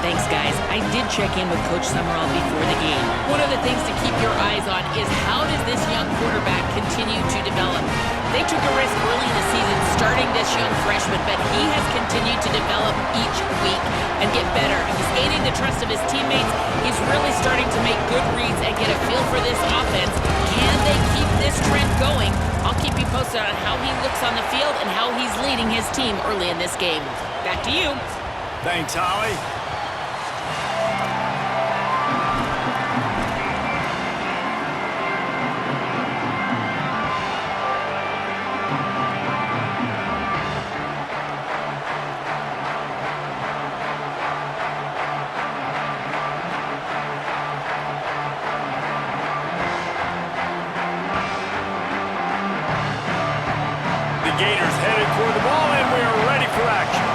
Thanks, guys. I did check in with Coach Summerall before the game. One of the things to keep your eyes on is how does this young quarterback continue to develop? They took a risk early in the season starting this young freshman, but he has continued to develop each week and get better. He's gaining the trust of his teammates. He's really starting to make good reads and get a feel for this offense. Can they keep this trend going? I'll keep you posted on how he looks on the field and how he's leading his team early in this game. Back to you. Thanks, Holly. The Gators headed toward the ball, and we are ready for action.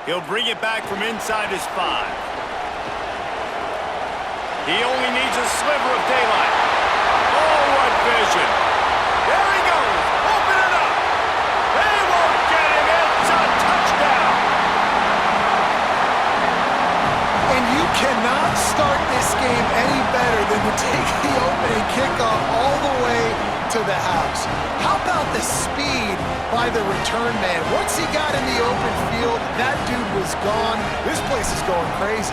He'll bring it back from inside his 5. He only needs a sliver of daylight. Oh, what vision. There he goes. Open it up. They won't get him. It's a touchdown. And you cannot start this game any better than to take the opening kickoff all the way to the house. How about the speed by the return man? Once he got in the open field, that dude was gone. This place is going crazy.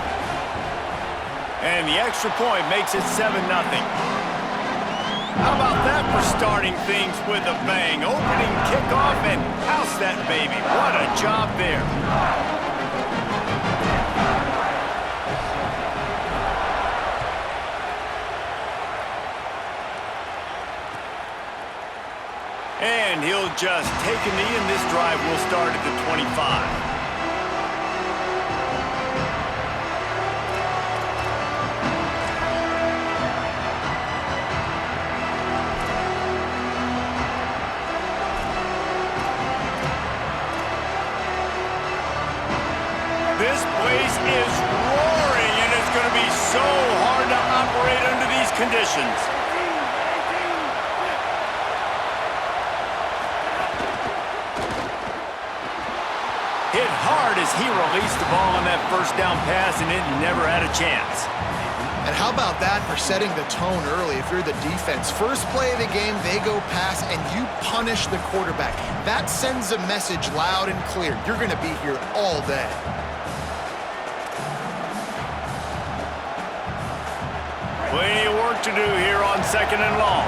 And the extra point makes it 7-0. How about that for starting things with a bang? Opening kickoff and house that baby. What a job there. And he'll just take a knee, and this drive will start at the 25. This place is roaring, and it's going to be so hard to operate under these conditions. Hit hard as he released the ball on that first down pass, and it never had a chance. And how about that for setting the tone early if you're the defense? First play of the game, they go pass, and you punish the quarterback. That sends a message loud and clear. You're going to be here all day. Plenty of work to do here on 2nd and long.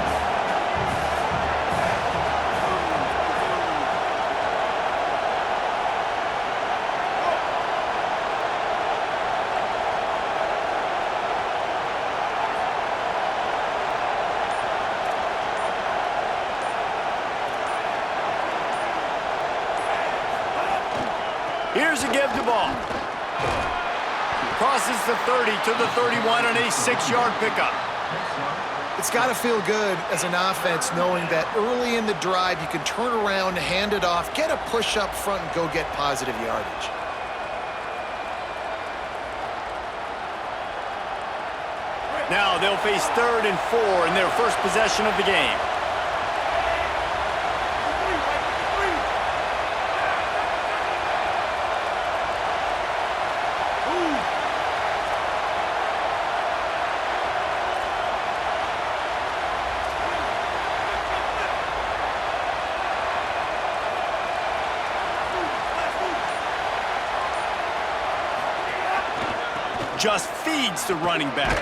Here's a give the ball. Crosses the 30 to the 31 on a 6-yard pickup. It's got to feel good as an offense knowing that early in the drive you can turn around, hand it off, get a push up front, and go get positive yardage. Now they'll face 3rd and 4 in their first possession of the game. Just feeds the running back.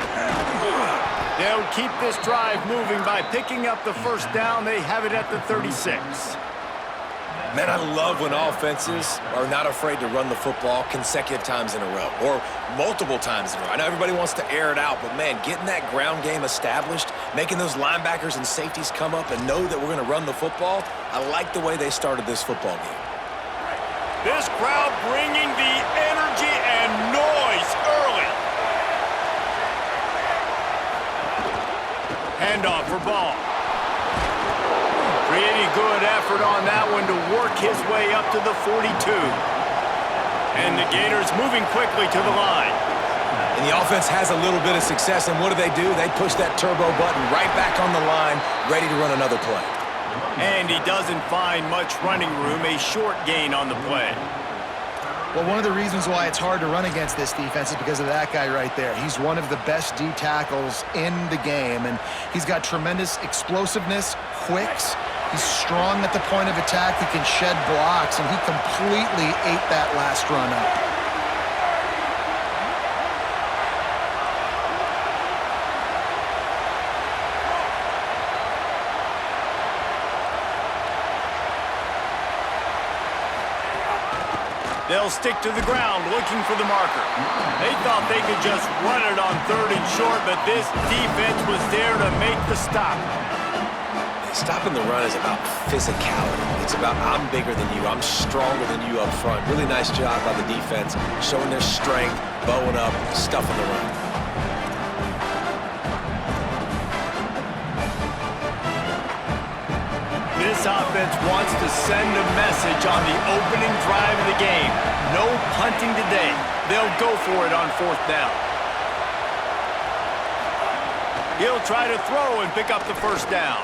They'll keep this drive moving by picking up the first down. They have it at the 36. Man, I love when offenses are not afraid to run the football consecutive times in a row or multiple times in a row. I know everybody wants to air it out, but, man, getting that ground game established, making those linebackers and safeties come up and know that we're going to run the football, I like the way they started this football game. This crowd bringing the energy and noise early. Handoff for Ball. Pretty good effort on that one to work his way up to the 42. And the Gators moving quickly to the line. And the offense has a little bit of success, and what do? They push that turbo button right back on the line, ready to run another play. And he doesn't find much running room, a short gain on the play. Well, one of the reasons why it's hard to run against this defense is because of that guy right there. He's one of the best D tackles in the game, and he's got tremendous explosiveness, quicks. He's strong at the point of attack. He can shed blocks, and he completely ate that last run up. They'll stick to the ground looking for the marker. They thought they could just run it on 3rd and short, but this defense was there to make the stop. Stopping the run is about physicality. It's about I'm bigger than you, I'm stronger than you up front. Really nice job by the defense, showing their strength, bowing up, stuffing the run. This offense wants to send a message on the opening drive of the game. No punting today. They'll go for it on 4th down. He'll try to throw and pick up the 1st down.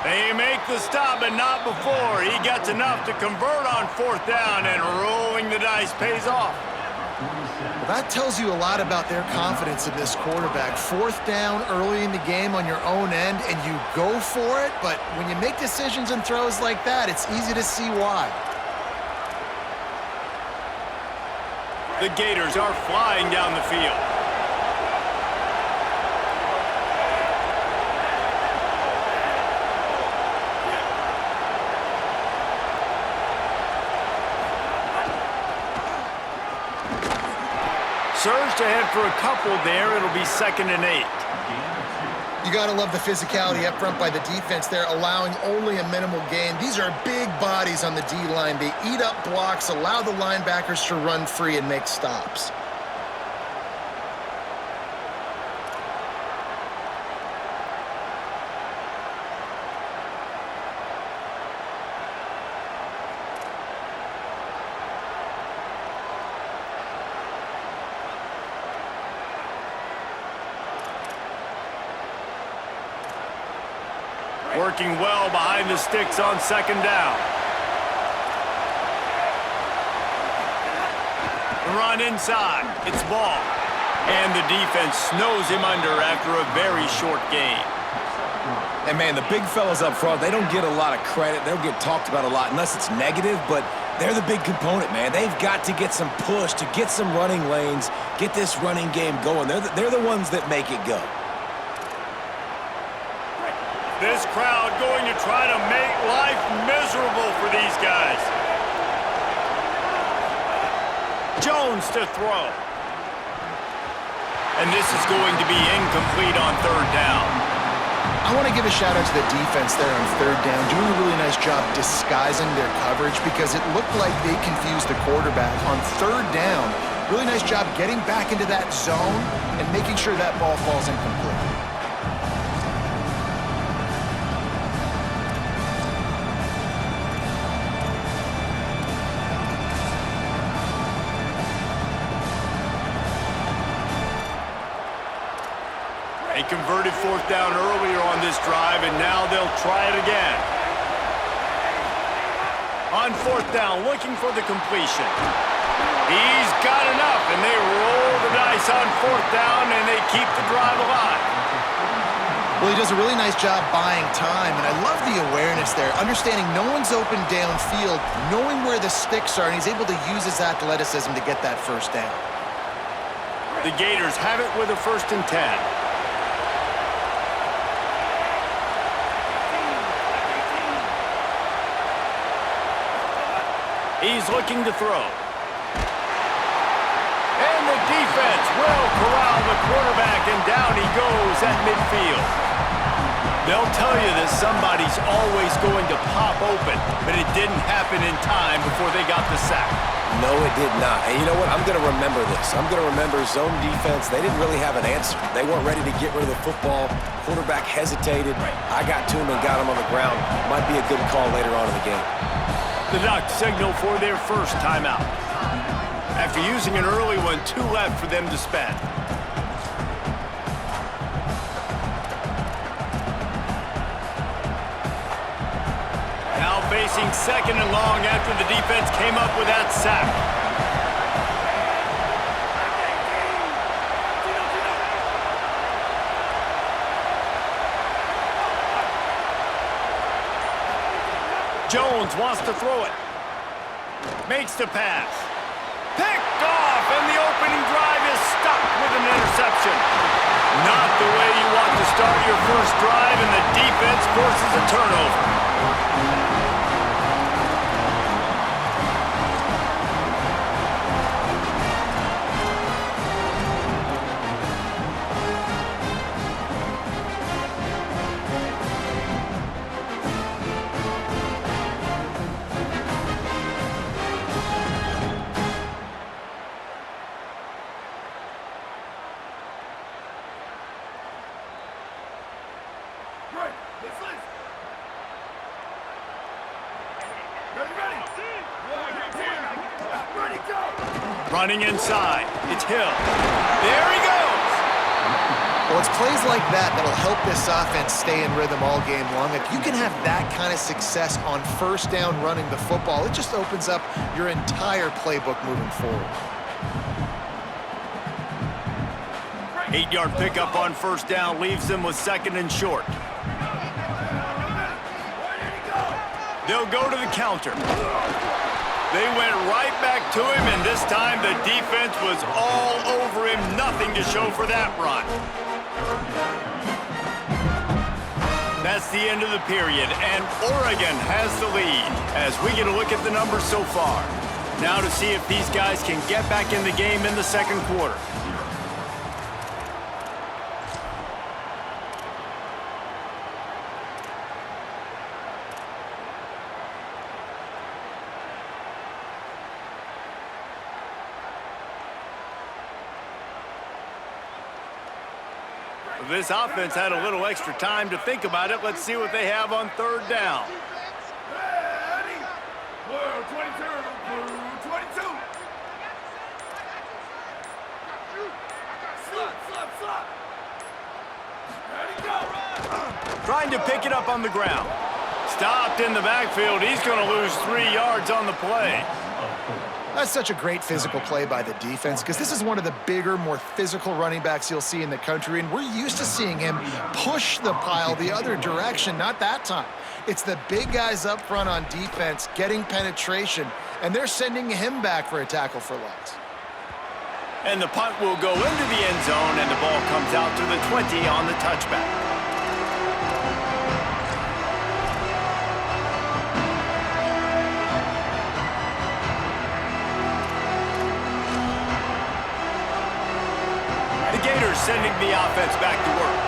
They make the stop, but not before. He gets enough to convert on 4th down, and rolling the dice pays off. Well, that tells you a lot about their confidence in this quarterback. 4th down early in the game on your own end, and you go for it, but when you make decisions and throws like that, it's easy to see why. The Gators are flying down the field. Surged ahead for a couple there. It'll be 2nd and 8. You got to love the physicality up front by the defense there, allowing only a minimal gain. These are big bodies on the D-line. They eat up blocks, allow the linebackers to run free and make stops. Working well behind the sticks on 2nd down. Run inside. It's ball. And the defense snows him under after a very short gain. And, man, the big fellas up front, they don't get a lot of credit. They don't get talked about a lot unless it's negative, but they're the big component, man. They've got to get some push, to get some running lanes, get this running game going. They're the ones that make it go. This crowd going to try to make life miserable for these guys. Jones to throw. And this is going to be incomplete on 3rd down. I want to give a shout out to the defense there on 3rd down, doing a really nice job disguising their coverage because it looked like they confused the quarterback on 3rd down. Really nice job getting back into that zone and making sure that ball falls incomplete. They converted 4th down earlier on this drive, and now they'll try it again. On 4th down, looking for the completion. He's got enough, and they roll the dice on 4th down, and they keep the drive alive. Well, he does a really nice job buying time, and I love the awareness there, understanding no one's open downfield, knowing where the sticks are, and he's able to use his athleticism to get that 1st down. The Gators have it with a 1st and 10. He's looking to throw. And the defense will corral the quarterback, and down he goes at midfield. They'll tell you that somebody's always going to pop open, but it didn't happen in time before they got the sack. No, it did not. And you know what? I'm going to remember this. I'm going to remember zone defense. They didn't really have an answer. They weren't ready to get rid of the football. Quarterback hesitated. I got to him and got him on the ground. Might be a good call later on in the game. The Ducks signal for their 1st timeout. After using an early one, 2 left for them to spend. facing second and long after the defense came up with that sack. Jones wants to throw it. Makes the pass. Picked off, and the opening drive is stopped with an interception. Not the way you want to start your first drive, and the defense forces a turnover. Running inside. It's Hill. There he goes! Well, it's plays like that that'll help this offense stay in rhythm all game long. If you can have that kind of success on first down running the football, it just opens up your entire playbook moving forward. 8-yard pickup on first down leaves them with second and short. They'll go to the counter. They went right back to him, and this time the defense was all over him. Nothing to show for that run. That's the end of the period, and Oregon has the lead as we get a look at the numbers so far. Now to see if these guys can get back in the game in the second quarter. This offense had a little extra time to think about it. Let's see what they have on third down. Ready. Blue 22. Blue 22. Slot. Ready, go. Trying to pick it up on the ground. Stopped in the backfield. He's going to lose 3 yards on the play. That's such a great physical play by the defense because this is one of the bigger, more physical running backs you'll see in the country, and we're used to seeing him push the pile the other direction, not that time. It's the big guys up front on defense getting penetration, and they're sending him back for a tackle for loss. And the punt will go into the end zone, and the ball comes out to the 20 on the touchback. Sending the offense back to work.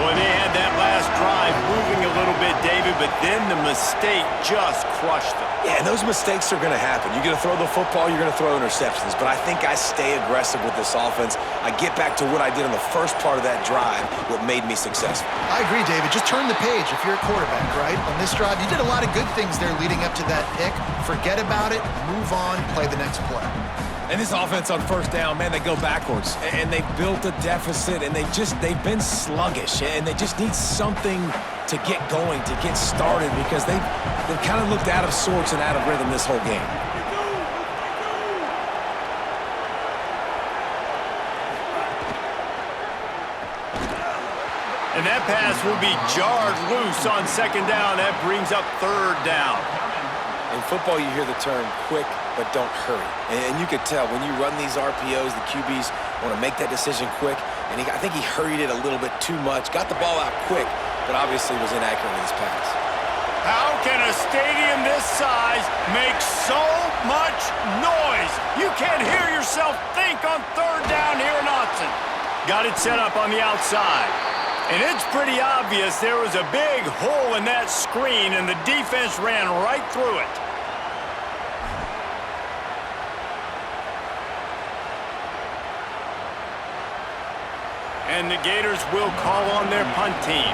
Boy, they had that last drive moving a little bit, David, but then the mistake just crushed them. Yeah, and those mistakes are going to happen. You're going to throw the football, you're going to throw interceptions, but I think I stay aggressive with this offense. I get back to what I did in the first part of that drive, what made me successful. I agree, David. Just turn the page if you're a quarterback, right? On this drive, you did a lot of good things there leading up to that pick. Forget about it, move on, play the next play. And this offense on first down, man, they go backwards. And they've built a deficit, and they've been sluggish. And they just need something to get going, to get started, because they've kind of looked out of sorts and out of rhythm this whole game. And that pass will be jarred loose on second down. That brings up third down. In football, you hear the term quick, but don't hurry. And you could tell when you run these RPOs, the QBs want to make that decision quick. And I think he hurried it a little bit too much, got the ball out quick, but obviously was inaccurate with his pass. How can a stadium this size make so much noise? You can't hear yourself think on third down here in Austin. Got it set up on the outside. And it's pretty obvious there was a big hole in that screen, and the defense ran right through it. And the Gators will call on their punt team.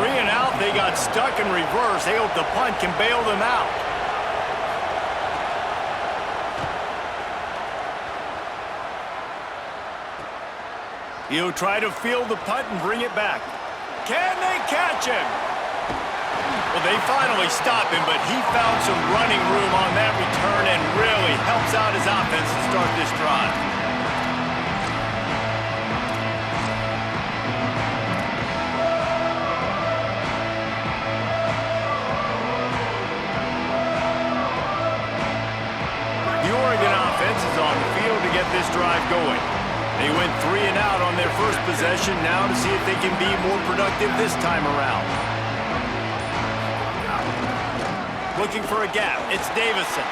3 and out, they got stuck in reverse. They hope the punt can bail them out. He'll try to field the punt and bring it back. Can they catch him? Well, they finally stop him, but he found some running room on that return and really helps out his offense to start this drive. The Oregon offense is on the field to get this drive going. They went 3 and out on their first possession, now to see if they can be more productive this time around. Looking for a gap. It's Davison.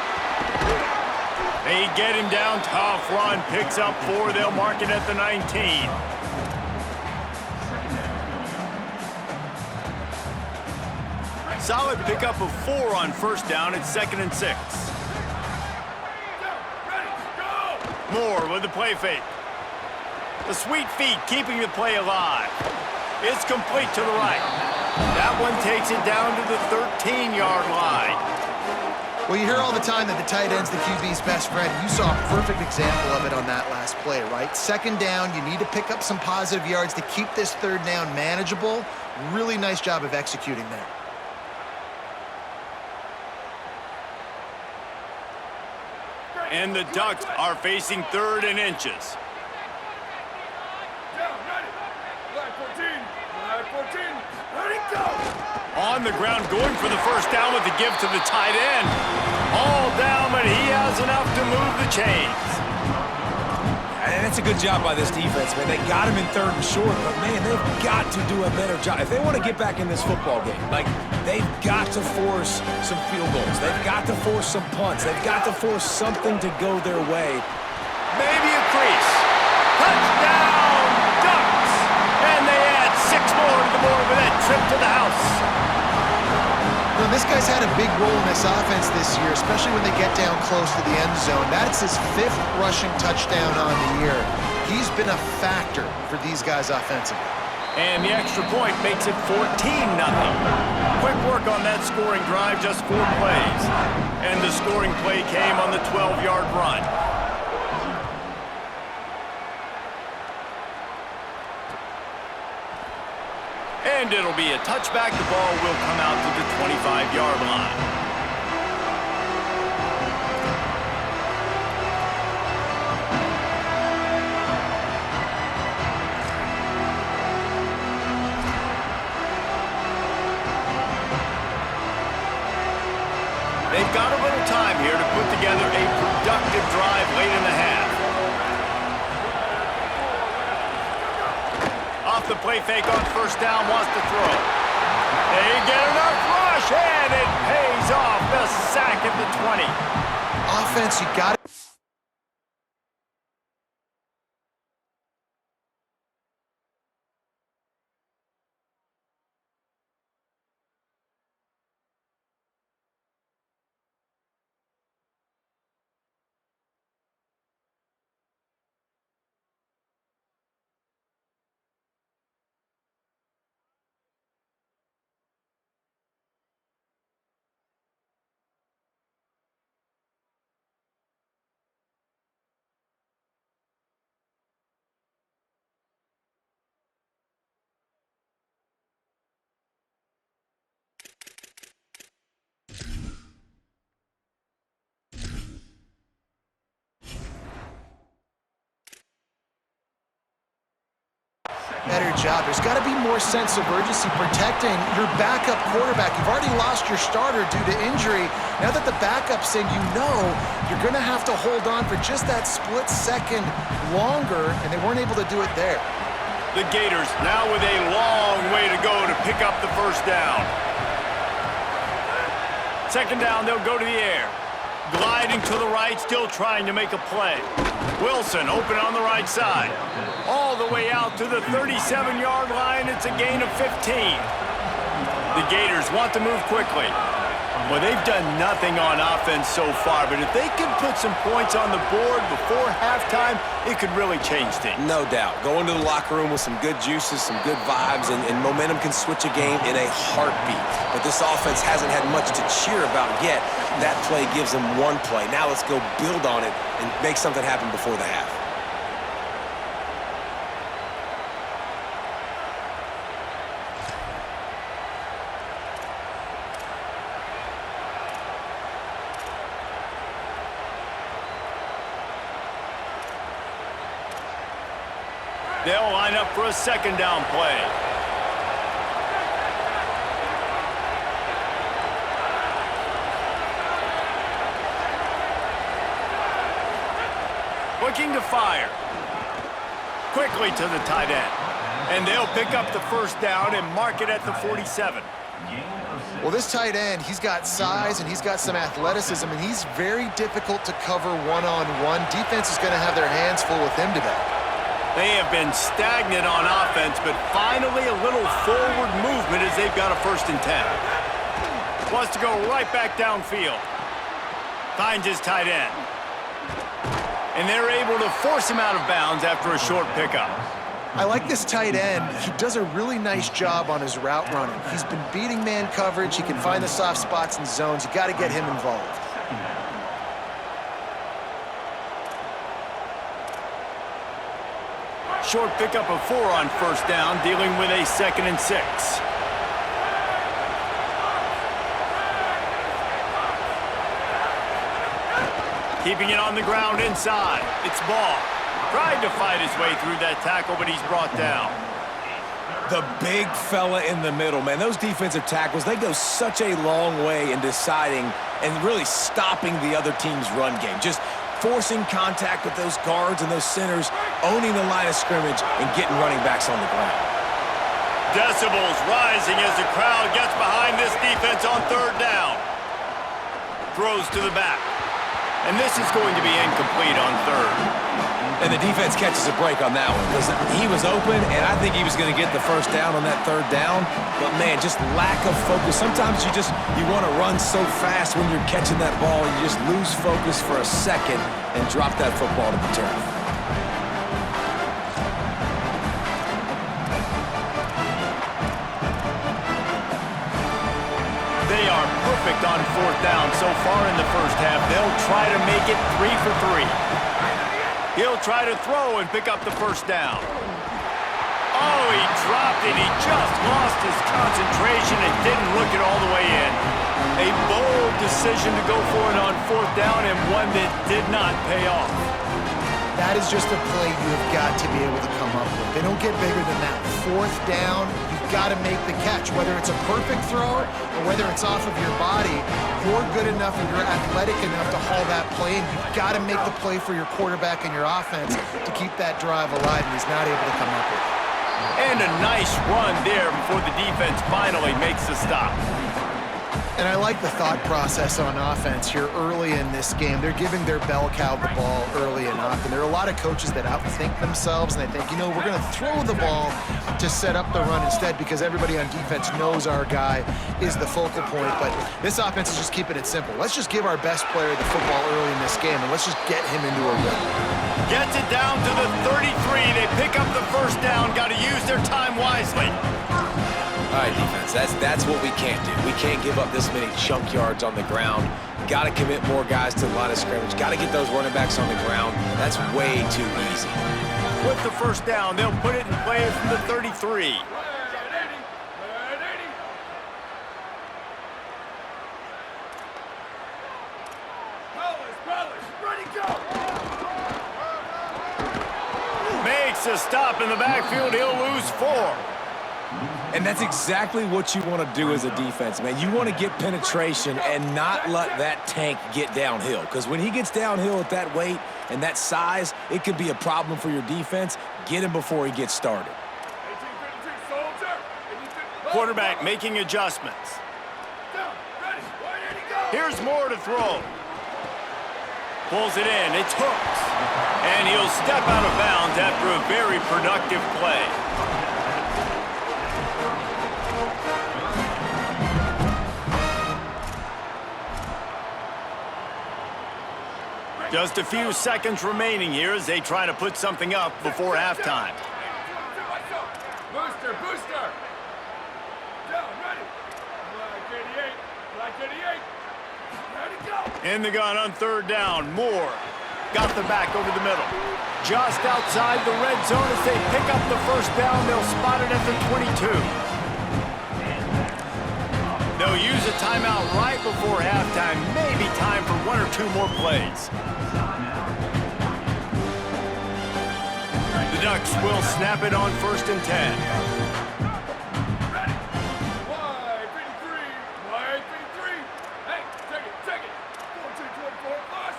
They get him down. Tough run. Picks up 4. They'll mark it at the 19. Solid pickup of 4 on first down. It's 2nd and 6. Moore with the play fake. The sweet feet keeping the play alive. It's complete to the right. That one takes it down to the 13-yard line. Well, you hear all the time that the tight end's the QB's best friend. You saw a perfect example of it on that last play, right? 2nd down, you need to pick up some positive yards to keep this 3rd down manageable. Really nice job of executing there. And the Ducks are facing 3rd and inches. On the ground, going for the first down with the give to the tight end. All down, but he has enough to move the chains. And that's a good job by this defense, man. They got him in 3rd and short, but, man, they've got to do a better job. If they want to get back in this football game, like, they've got to force some field goals. They've got to force some punts. They've got to force something to go their way. Maybe a crease. Touchdown, Ducks! And they add 6 more to the board with that trip to the house. Well, this guy's had a big role in this offense this year, especially when they get down close to the end zone. That's his 5th rushing touchdown on the year. He's been a factor for these guys offensively. And the extra point makes it 14-0. Quick work on that scoring drive, just 4 plays. And the scoring play came on the 12-yard run. And it'll be a touchback. The ball will come out to the 25-yard line. They've got a little time here to put together a productive drive late in the half. Off the play fake on first down, wants to throw. They get enough rush, and it pays off. The sack at the 20. Offense, you got it. Better job. There's got to be more sense of urgency protecting your backup quarterback. You've already lost your starter due to injury. Now that the backup's in, you know you're going to have to hold on for just that split second longer, and they weren't able to do it there. The Gators now with a long way to go to pick up the first down. 2nd down, they'll go to the air. Gliding to the right, still trying to make a play. Wilson open on the right side. All the way out to the 37-yard line. It's a gain of 15. The Gators want to move quickly. Well, they've done nothing on offense so far, but if they can put some points on the board before halftime, it could really change things. No doubt. Go into the locker room with some good juices, some good vibes, and momentum can switch a game in a heartbeat. But this offense hasn't had much to cheer about yet. That play gives them one play. Now let's go build on it and make something happen before the half. They'll line up for a second down play. Looking to fire. Quickly to the tight end. And they'll pick up the first down and mark it at the 47. Well, this tight end, he's got size and he's got some athleticism, and he's very difficult to cover one-on-one. Defense is going to have their hands full with him today. They have been stagnant on offense, but finally a little forward movement as they've got a 1st and 10. Wants to go right back downfield. Finds his tight end. And they're able to force him out of bounds after a short pickup. I like this tight end. He does a really nice job on his route running. He's been beating man coverage. He can find the soft spots and zones. You got to get him involved. Short pickup of 4 on 1st down, dealing with a 2nd and 6. Keeping it on the ground inside. It's Ball. Tried to fight his way through that tackle, but he's brought down. The big fella in the middle, man. Those defensive tackles, they go such a long way in deciding and really stopping the other team's run game. Just forcing contact with those guards and those centers, owning the line of scrimmage, and getting running backs on the ground. Decibels rising as the crowd gets behind this defense on 3rd down. Throws to the back. And this is going to be incomplete on 3rd. And the defense catches a break on that one because he was open, and I think he was going to get the 1st down on that 3rd down. But, man, just lack of focus. Sometimes you want to run so fast when you're catching that ball, and you just lose focus for a second and drop that football to the turf. They are perfect on 4th down so far in the 1st half. They'll try to make it 3 for 3. He'll try to throw and pick up the 1st down. Oh, he dropped it. He just lost his concentration and didn't look it all the way in. A bold decision to go for it on 4th down, and one that did not pay off. That is just a play you have got to be able to come up with. They don't get bigger than that. 4th down, you've got to make the catch. Whether it's a perfect throw or whether it's off of your body, you're good enough and you're athletic enough to haul that play, and you've got to make the play for your quarterback and your offense to keep that drive alive, and he's not able to come up with it. And a nice run there before the defense finally makes the stop. And I like the thought process on offense here early in this game. They're giving their bell cow the ball early enough. And there are a lot of coaches that outthink themselves, and they think, you know, we're going to throw the ball to set up the run instead because everybody on defense knows our guy is the focal point. But this offense is just keeping it simple. Let's just give our best player the football early in this game, and let's just get him into a rhythm. Gets it down to the 33. They pick up the 1st down. Got to use their time wisely. All right, defense, that's what we can't do. We can't give up this many chunk yards on the ground. Got to commit more guys to the line of scrimmage. Got to get those running backs on the ground. That's way too easy. With the 1st down, they'll put it in play from the 33. Makes a stop in the backfield. He'll lose 4. And that's exactly what you want to do as a defense, man. You want to get penetration and not let that tank get downhill. Because when he gets downhill at that weight and that size, it could be a problem for your defense. Get him before he gets started. Quarterback making adjustments. Here's more to throw. Pulls it in. It's Hooks. And he'll step out of bounds after a very productive play. Just a few seconds remaining here as they try to put something up before halftime. Booster, booster. Down, ready. Black 88, Black 88. Ready, go. In the gun on 3rd down. Moore got the back over the middle. Just outside the red zone as they pick up the 1st down. They'll spot it at the 22. They'll use a timeout right before halftime. Maybe time for 1 or 2 more plays. The Ducks will snap it on 1st and 10. Ready. Wide 53. Wide 53. Hey, take it. 14-24 plus.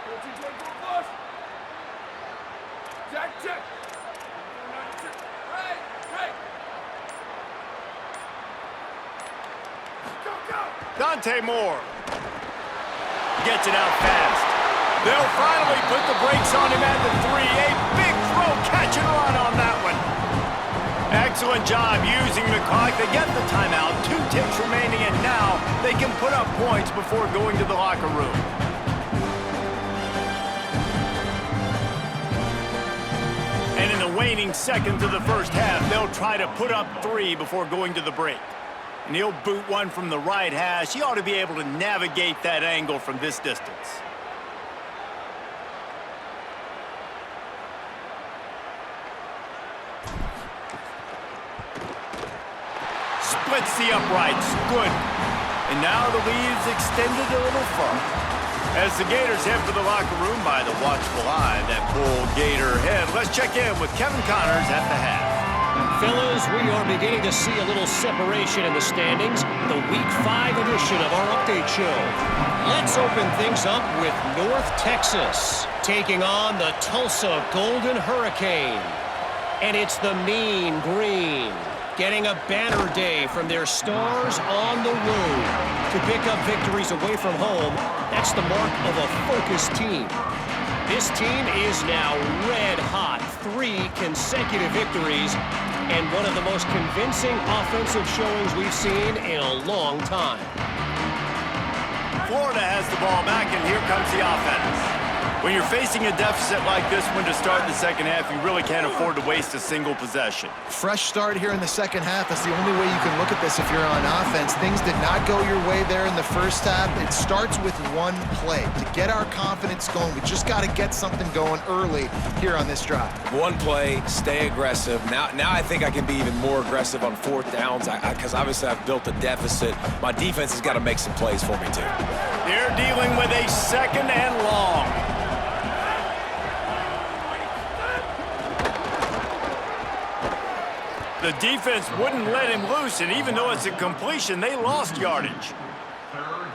14-24 plus. Check. 492. Hey. Go. Dante Moore gets it out fast. They'll finally put the brakes on him at the 3. A big throw, catch and run on that one. Excellent job using the clock. They get the timeout. 2 ticks remaining, and now they can put up points before going to the locker room. And in the waning seconds of the first half, they'll try to put up 3 before going to the break. And he'll boot one from the right hash. He ought to be able to navigate that angle from this distance. Splits the uprights. Good. And now the lead is extended a little further. As the Gators head for the locker room by the watchful eye, that bull Gator head. Let's check in with Kevin Connors at the half. Fellas, we are beginning to see a little separation in the standings. The Week 5 edition of our update show. Let's open things up with North Texas taking on the Tulsa Golden Hurricane. And it's the Mean Green getting a banner day from their stars on the road to pick up victories away from home. That's the mark of a focused team. This team is now red hot. 3 consecutive victories and one of the most convincing offensive showings we've seen in a long time. Florida has the ball back, and here comes the offense. When you're facing a deficit like this one to start the second half, you really can't afford to waste a single possession. Fresh start here in the second half. That's the only way you can look at this if you're on offense. Things did not go your way there in the first half. It starts with one play. To get our confidence going, we just got to get something going early here on this drive. One play, stay aggressive. Now I think I can be even more aggressive on 4th downs because obviously I've built a deficit. My defense has got to make some plays for me too. They're dealing with a 2nd and long. The defense wouldn't let him loose, and even though it's a completion, they lost yardage.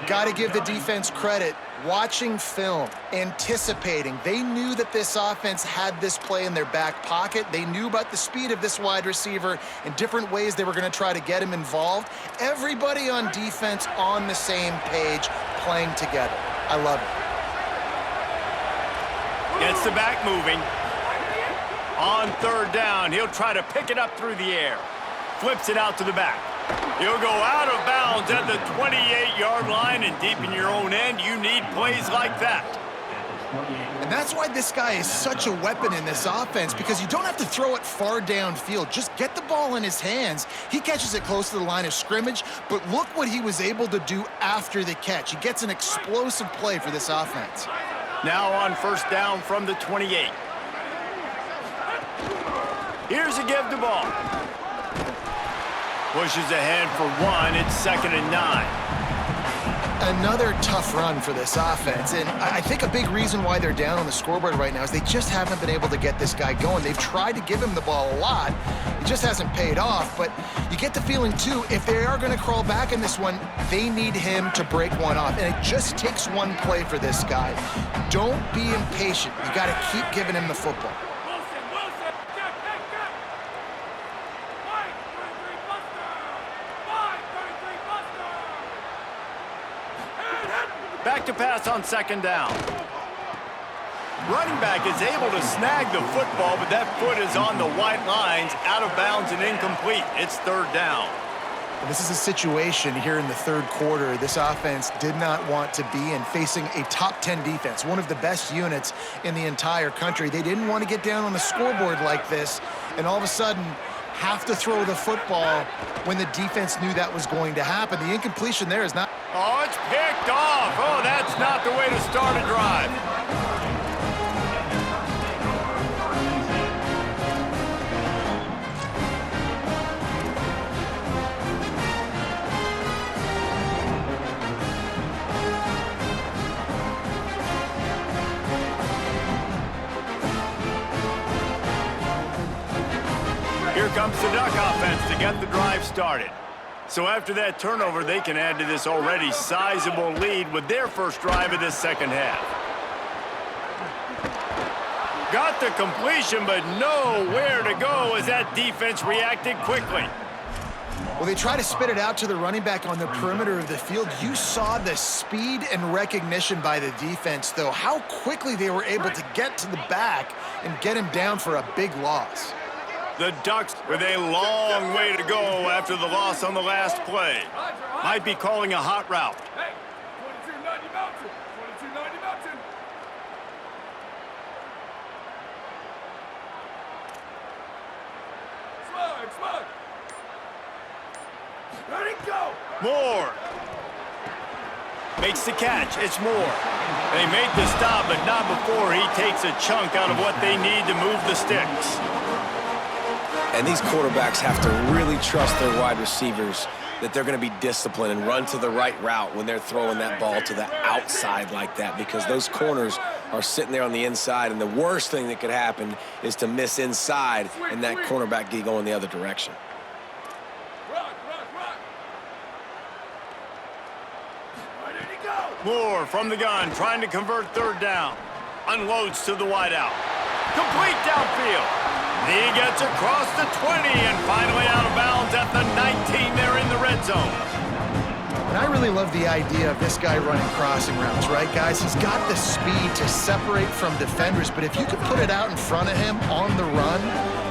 Got to give the defense credit. Watching film, anticipating. They knew that this offense had this play in their back pocket. They knew about the speed of this wide receiver and different ways they were going to try to get him involved. Everybody on defense on the same page, playing together. I love it. Gets the back moving. On 3rd down, he'll try to pick it up through the air. Flips it out to the back. He'll go out of bounds at the 28-yard line, and deep in your own end, you need plays like that. And that's why this guy is such a weapon in this offense, because you don't have to throw it far downfield. Just get the ball in his hands. He catches it close to the line of scrimmage, but look what he was able to do after the catch. He gets an explosive play for this offense. Now on 1st down from the 28. Here's a give the ball. Pushes ahead for 1. It's 2nd and 9. Another tough run for this offense, and I think a big reason why they're down on the scoreboard right now is they just haven't been able to get this guy going. They've tried to give him the ball a lot. It just hasn't paid off, but you get the feeling, too, if they are going to crawl back in this one, they need him to break one off, and it just takes one play for this guy. Don't be impatient. You got to keep giving him the football. Back to pass on 2nd down. Running back is able to snag the football, but that foot is on the white lines, out of bounds and incomplete. It's 3rd down. This is a situation here in the 3rd quarter this offense did not want to be in, facing a top 10 defense, one of the best units in the entire country. They didn't want to get down on the scoreboard like this, and all of a sudden have to throw the football when the defense knew that was going to happen. The incompletion there is not... Oh, it's picked off. Oh, that's not the way to start a drive. comes the Duck offense to get the drive started. So after that turnover, they can add to this already sizable lead with their first drive of this second half. Got the completion, but nowhere to go as that defense reacted quickly. Well, they try to spit it out to the running back on the perimeter of the field. You saw the speed and recognition by the defense, though, how quickly they were able to get to the back and get him down for a big loss. The Ducks with a long way to go after the loss on the last play. Might be calling a hot route. Hey, 2290 Mountain. 2290 Mountain. Slug. Ready, go. Moore makes the catch. It's Moore. They make the stop, but not before he takes a chunk out of what they need to move the sticks. And these quarterbacks have to really trust their wide receivers that they're going to be disciplined and run to the right route when they're throwing that ball to the outside like that, because those corners are sitting there on the inside, and the worst thing that could happen is to miss inside and that cornerback get going the other direction. Rock. Ready to go. Moore from the gun, trying to convert third down. Unloads to the wideout. Complete downfield. He gets across the 20 and finally out of bounds at the 19 there in the red zone. And I really love the idea of this guy running crossing routes, right, guys? He's got the speed to separate from defenders, but if you could put it out in front of him on the run,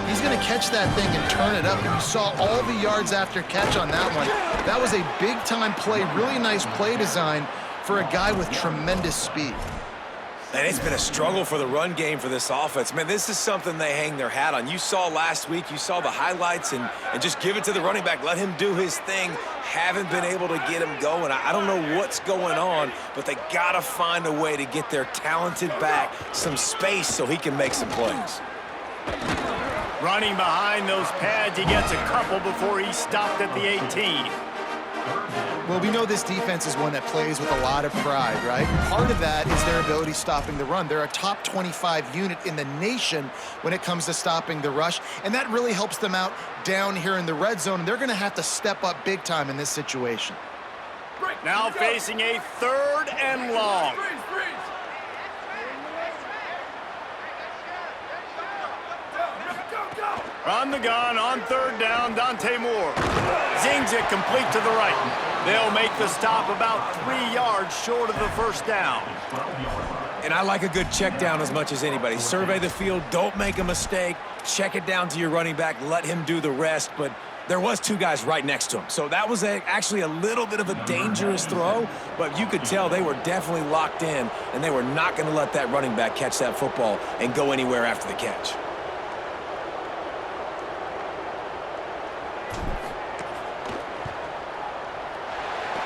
he's going to catch that thing and turn it up. And you saw all the yards after catch on that one. That was a big-time play, really nice play design for a guy with tremendous speed. And it's been a struggle for the run game for this offense. Man, this is something they hang their hat on. You saw last week, you saw the highlights, and just give it to the running back. Let him do his thing. Haven't been able to get him going. I don't know what's going on, but they got to find a way to get their talented back some space so he can make some plays. Running behind those pads, he gets a couple before he stopped at the 18. Well, we know this defense is one that plays with a lot of pride, right? Part of that is their ability stopping the run. They're a top 25 unit in the nation when it comes to stopping the rush, and that really helps them out down here in the red zone, and they're going to have to step up big time in this situation. Now facing a third and long. Freeze. Go. On the gun, on third down, Dante Moore. Zings it complete to the right. They'll make the stop about 3 yards short of the first down. And I like a good check down as much as anybody. Survey the field, don't make a mistake, check it down to your running back, let him do the rest. But there was 2 guys right next to him. So that was actually a little bit of a dangerous throw, but you could tell they were definitely locked in, and they were not going to let that running back catch that football and go anywhere after the catch.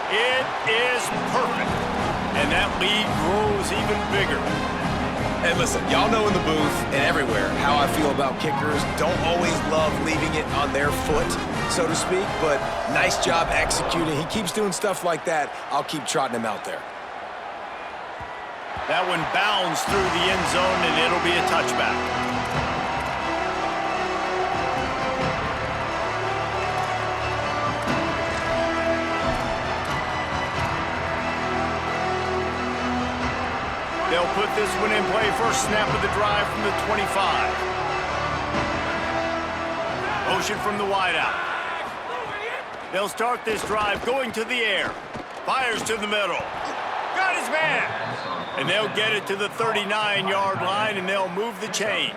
It is perfect. And that lead grows even bigger. And listen, y'all know in the booth and everywhere how I feel about kickers. Don't always love leaving it on their foot, so to speak, but nice job executing. He keeps doing stuff like that. I'll keep trotting him out there. That one bounds through the end zone, and it'll be a touchback. They'll put this one in play. First snap of the drive from the 25. Motion from the wideout. They'll start this drive going to the air. Fires to the middle. Got his man. And they'll get it to the 39-yard line, and they'll move the chains.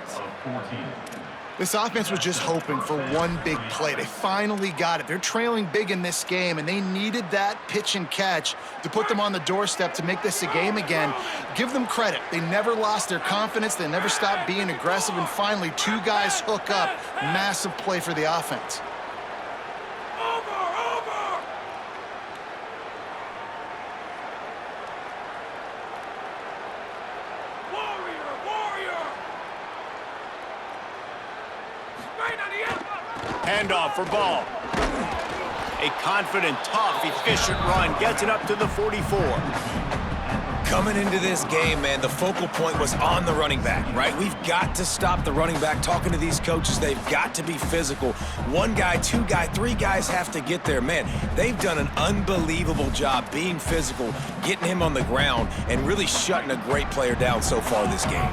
This offense was just hoping for one big play. They finally got it. They're trailing big in this game, and they needed that pitch and catch to put them on the doorstep to make this a game again. Give them credit. They never lost their confidence. They never stopped being aggressive, and finally 2 guys hook up. Massive play for the offense. Over. Warrior. Right on the end. Handoff for Ball. A confident, tough, efficient run. Gets it up to the 44. Coming into this game, man, the focal point was on the running back, right? We've got to stop the running back. Talking to these coaches, they've got to be physical. One guy, two guy, three guys have to get there. Man, they've done an unbelievable job being physical, getting him on the ground, and really shutting a great player down so far this game.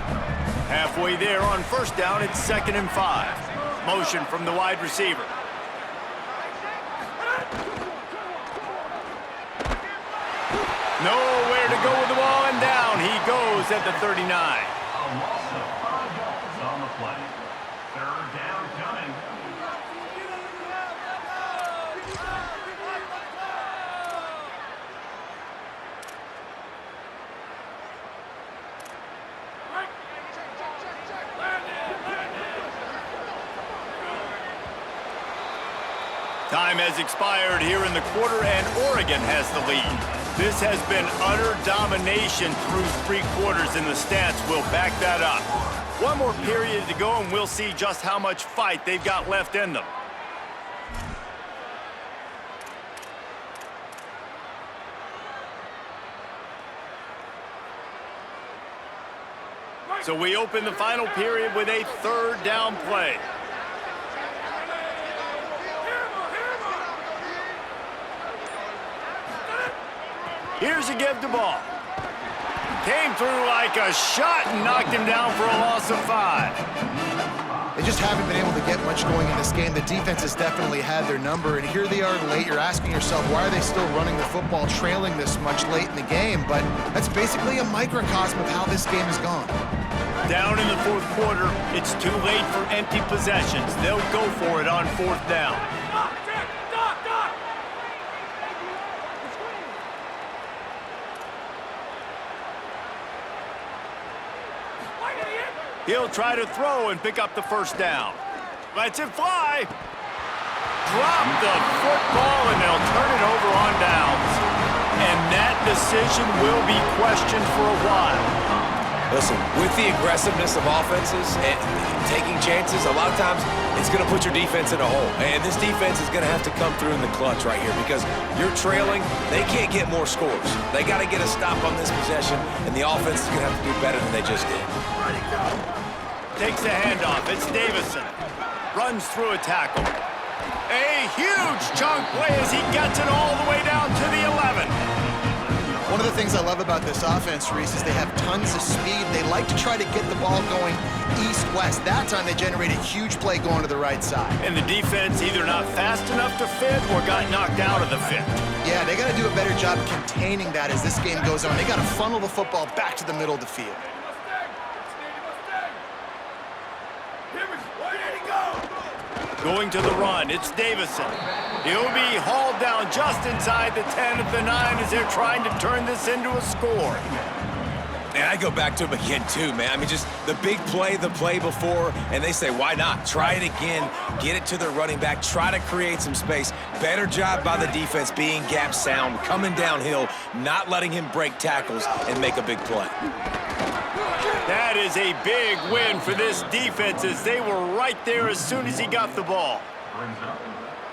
Halfway there on first down, it's 2nd and 5. Motion from the wide receiver. Nowhere to go with the ball, and down he goes at the 39. A loss of 5 yards on the play. 3rd down coming. Time has expired here in the quarter, and Oregon has the lead. This has been utter domination through 3 quarters, and the stats will back that up. One more period to go, and we'll see just how much fight they've got left in them. So we open the final period with a 3rd down play. Here's a give the ball. Came through like a shot and knocked him down for a loss of 5. They just haven't been able to get much going in this game. The defense has definitely had their number, and here they are late. You're asking yourself, why are they still running the football, trailing this much late in the game? But that's basically a microcosm of how this game has gone. Down in the 4th quarter, it's too late for empty possessions. They'll go for it on 4th down. He'll try to throw and pick up the 1st down. Lets it fly. Drop the football, and they'll turn it over on downs. And that decision will be questioned for a while. Listen, with the aggressiveness of offenses and taking chances, a lot of times it's going to put your defense in a hole. And this defense is going to have to come through in the clutch right here because you're trailing. They can't get more scores. They got to get a stop on this possession, and the offense is going to have to do better than they just did. Takes the handoff. It's Davison. Runs through a tackle. A huge chunk play as he gets it all the way down to the 11. One of the things I love about this offense, Reese, is they have tons of speed. They like to try to get the ball going east-west. That time they generated a huge play going to the right side. And the defense either not fast enough to fit or got knocked out of the fit. Yeah, they got to do a better job containing that as this game goes on. They got to funnel the football back to the middle of the field. Going to the run, it's Davison. He'll be hauled down just inside the 10 at the 9 as they're trying to turn this into a score. And I go back to him again, too, man. I mean, just the big play, the play before, and they say, why not? Try it again, get it to the running back, try to create some space. Better job by the defense being gap sound, coming downhill, not letting him break tackles and make a big play. That is a big win for this defense as they were right there as soon as he got the ball.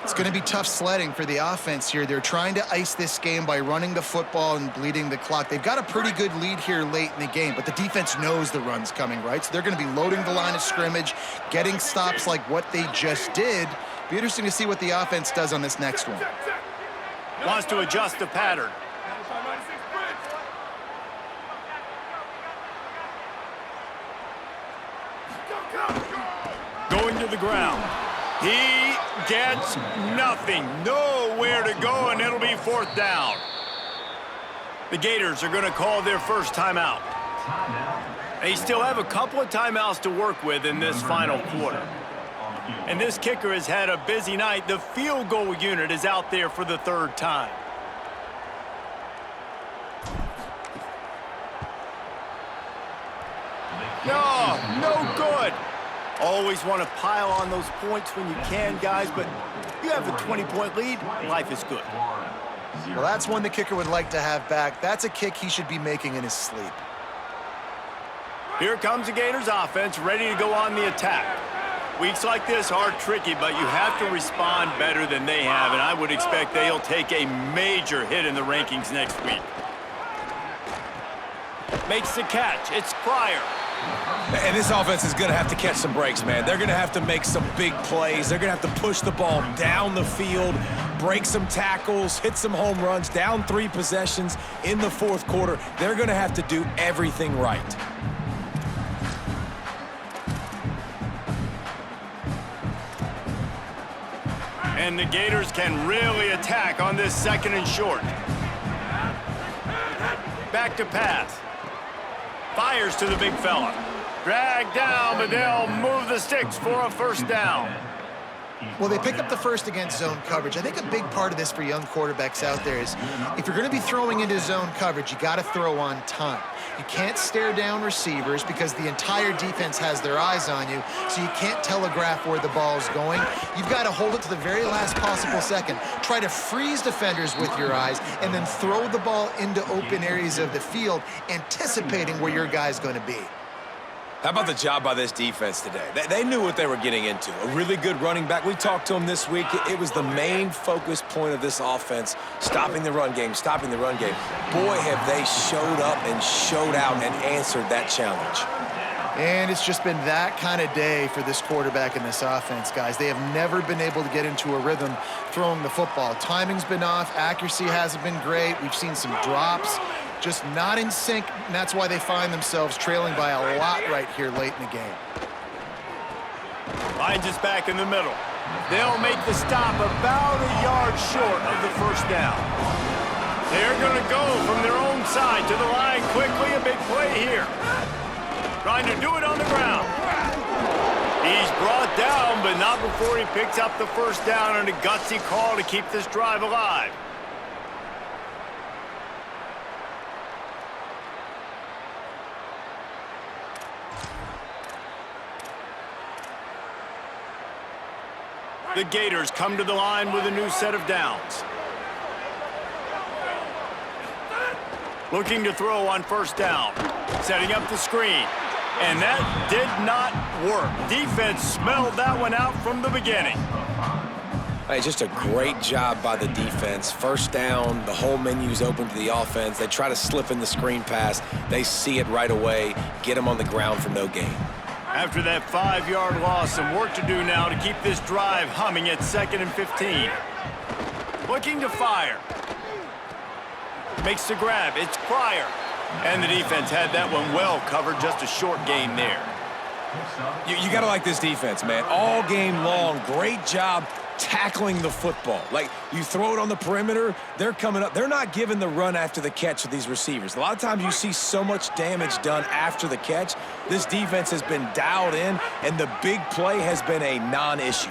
It's going to be tough sledding for the offense here. They're trying to ice this game by running the football and bleeding the clock. They've got a pretty good lead here late in the game, but the defense knows the run's coming, right? So they're going to be loading the line of scrimmage, getting stops like what they just did. Be interesting to see what the offense does on this next one. Wants to adjust the pattern. Going to the ground. He gets nothing. Nowhere to go, and it'll be 4th down. The Gators are going to call their first timeout. They still have a couple of timeouts to work with in this final quarter. And this kicker has had a busy night. The field goal unit is out there for the 3rd time. No good. Always want to pile on those points when you can, guys, but you have a 20-point lead, life is good. Well, that's one the kicker would like to have back. That's a kick he should be making in his sleep. Here comes the Gators offense, ready to go on the attack. Weeks like this are tricky, but you have to respond better than they have, and I would expect they'll take a major hit in the rankings next week. Makes the catch. It's Pryor. And this offense is going to have to catch some breaks, man. They're going to have to make some big plays. They're going to have to push the ball down the field, break some tackles, hit some home runs, down 3 possessions in the fourth quarter. They're going to have to do everything right. And the Gators can really attack on this 2nd and short. Back to pass. Fires to the big fella. Drag down, but they'll move the sticks for a first down. Well, they pick up the first against zone coverage. I think a big part of this for young quarterbacks out there is if you're going to be throwing into zone coverage, you got to throw on time. You can't stare down receivers because the entire defense has their eyes on you, so you can't telegraph where the ball's going. You've got to hold it to the very last possible second. Try to freeze defenders with your eyes and then throw the ball into open areas of the field, anticipating where your guy's going to be. How about the job by this defense today? They knew what they were getting into. A really good running back. We talked to him this week. It was the main focus point of this offense, stopping the run game, stopping the run game. Boy, have they showed up and showed out and answered that challenge. And it's just been that kind of day for this quarterback and this offense, guys. They have never been able to get into a rhythm throwing the football. Timing's been off. Accuracy hasn't been great. We've seen some drops. Just not in sync, and that's why they find themselves trailing by a lot right here late in the game. Finds us back in the middle. They'll make the stop about a yard short of the first down. They're going to go from their own side to the line quickly. A big play here. Trying to do it on the ground. He's brought down, but not before he picks up the first down and a gutsy call to keep this drive alive. The Gators come to the line with a new set of downs. Looking to throw on first down. Setting up the screen. And that did not work. Defense smelled that one out from the beginning. Hey, just a great job by the defense. First down, the whole menu's open to the offense. They try to slip in the screen pass. They see it right away. Get them on the ground for no gain. After that 5-yard loss, some work to do now to keep this drive humming at 2nd and 15. Looking to fire. Makes the grab. It's Pryor. And the defense had that one well covered. Just a short gain there. You got to like this defense, man. All game long, great job tackling the football. Like, you throw it on the perimeter, they're coming up. They're not giving the run after the catch with these receivers. A lot of times you see so much damage done after the catch. This defense has been dialed in, and the big play has been a non-issue.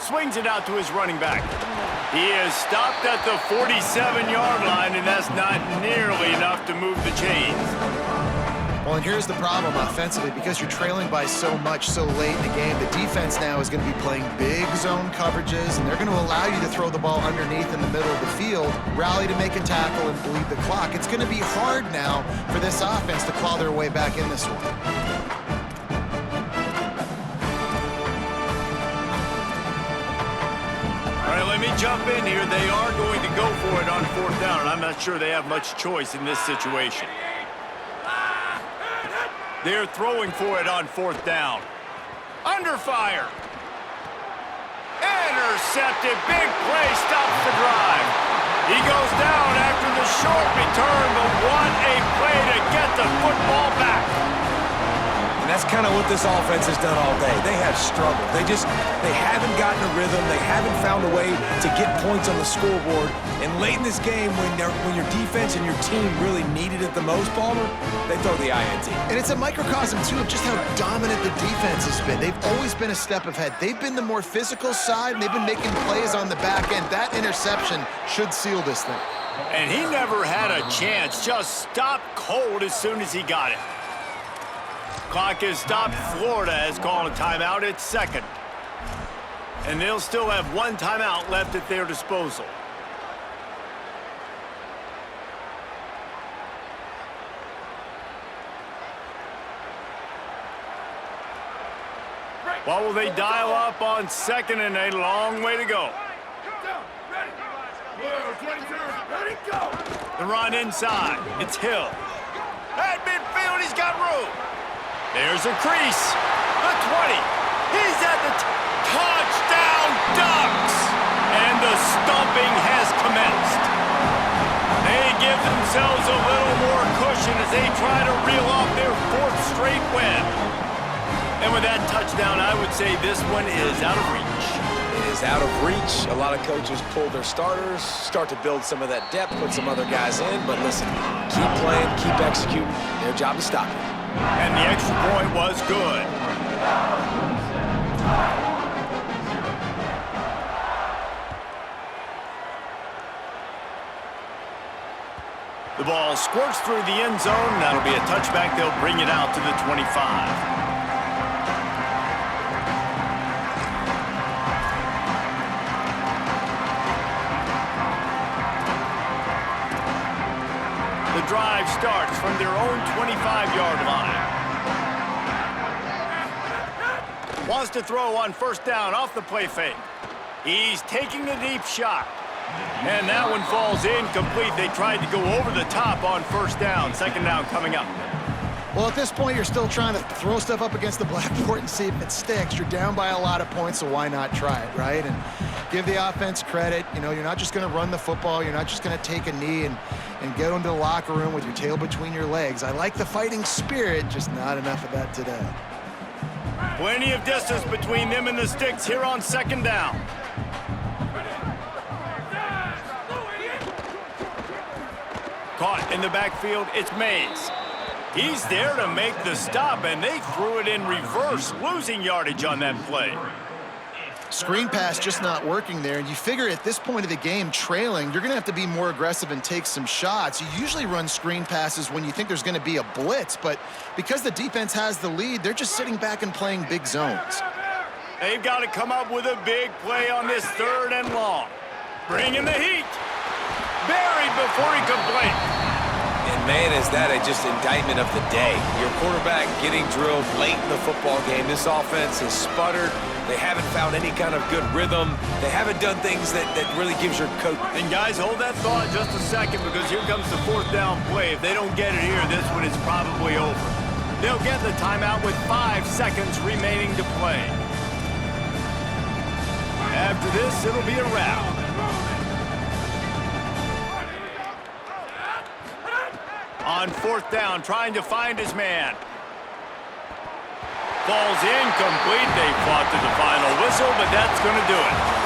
Swings it out to his running back. He is stopped at the 47-yard line, and that's not nearly enough to move the chains. Well, and here's the problem offensively. Because you're trailing by so much so late in the game, the defense now is going to be playing big zone coverages, and they're going to allow you to throw the ball underneath in the middle of the field, rally to make a tackle, and bleed the clock. It's going to be hard now for this offense to claw their way back in this one. All right, let me jump in here. They are going to go for it on fourth down, and I'm not sure they have much choice in this situation. They're throwing for it on fourth down. Under fire. Intercepted. Big play stops the drive. He goes down after the short return, but what a play to get the football back. And that's kind of what this offense has done all day. They have struggled. They haven't gotten a rhythm. They haven't found a way to get points on the scoreboard. And late in this game, when your defense and your team really needed it the most, Palmer, they throw the INT. And it's a microcosm, too, of just how dominant the defense has been. They've always been a step ahead. They've been the more physical side, and they've been making plays on the back end. That interception should seal this thing. And he never had a chance. Just stopped cold as soon as he got it. Clock is stopped. Florida has called a timeout at 2nd. And they'll still have one timeout left at their disposal. What will they dial up on 2nd and a long way to go? Ready, go! The run inside. It's Hill. At midfield, he's got room. There's a crease. The 20. He's at the touchdown Ducks. And the stomping has commenced. They give themselves a little more cushion as they try to reel off their 4th straight win. And with that touchdown, I would say this one is out of reach. It is out of reach. A lot of coaches pull their starters, start to build some of that depth, put some other guys in. But listen, keep playing, keep executing. Their job is stop it. And the extra point was good. The ball squirts through the end zone. That'll be a touchback. They'll bring it out to the 25. The drive starts from their own 25-yard line. Wants to throw on first down off the play fake. He's taking a deep shot. And that one falls incomplete. They tried to go over the top on first down. Second down coming up. Well, at this point, you're still trying to throw stuff up against the blackboard and see if it sticks. You're down by a lot of points, so why not try it, right? And give the offense credit. You know, you're not just going to run the football. You're not just going to take a knee and get into the locker room with your tail between your legs. I like the fighting spirit, just not enough of that today. Plenty of distance between them and the sticks here on second down. Caught in the backfield, it's Mays. He's there to make the stop, and they threw it in reverse, losing yardage on that play. Screen pass just not working there, and you figure at this point of the game, trailing, you're going to have to be more aggressive and take some shots. You usually run screen passes when you think there's going to be a blitz, but because the defense has the lead, they're just sitting back and playing big zones. They've got to come up with a big play on this 3rd and long. Bring in the heat. Buried before he could blink. And man, is that just indictment of the day. Your quarterback getting drilled late in the football game. This offense has sputtered. They haven't found any kind of good rhythm. They haven't done things that really gives your coach. And guys, hold that thought just a second, because here comes the 4th down play. If they don't get it here, this one is probably over. They'll get the timeout with 5 seconds remaining to play. After this, it'll be a wrap. On 4th down, trying to find his man. Falls incomplete. They fought to the final whistle, but that's going to do it.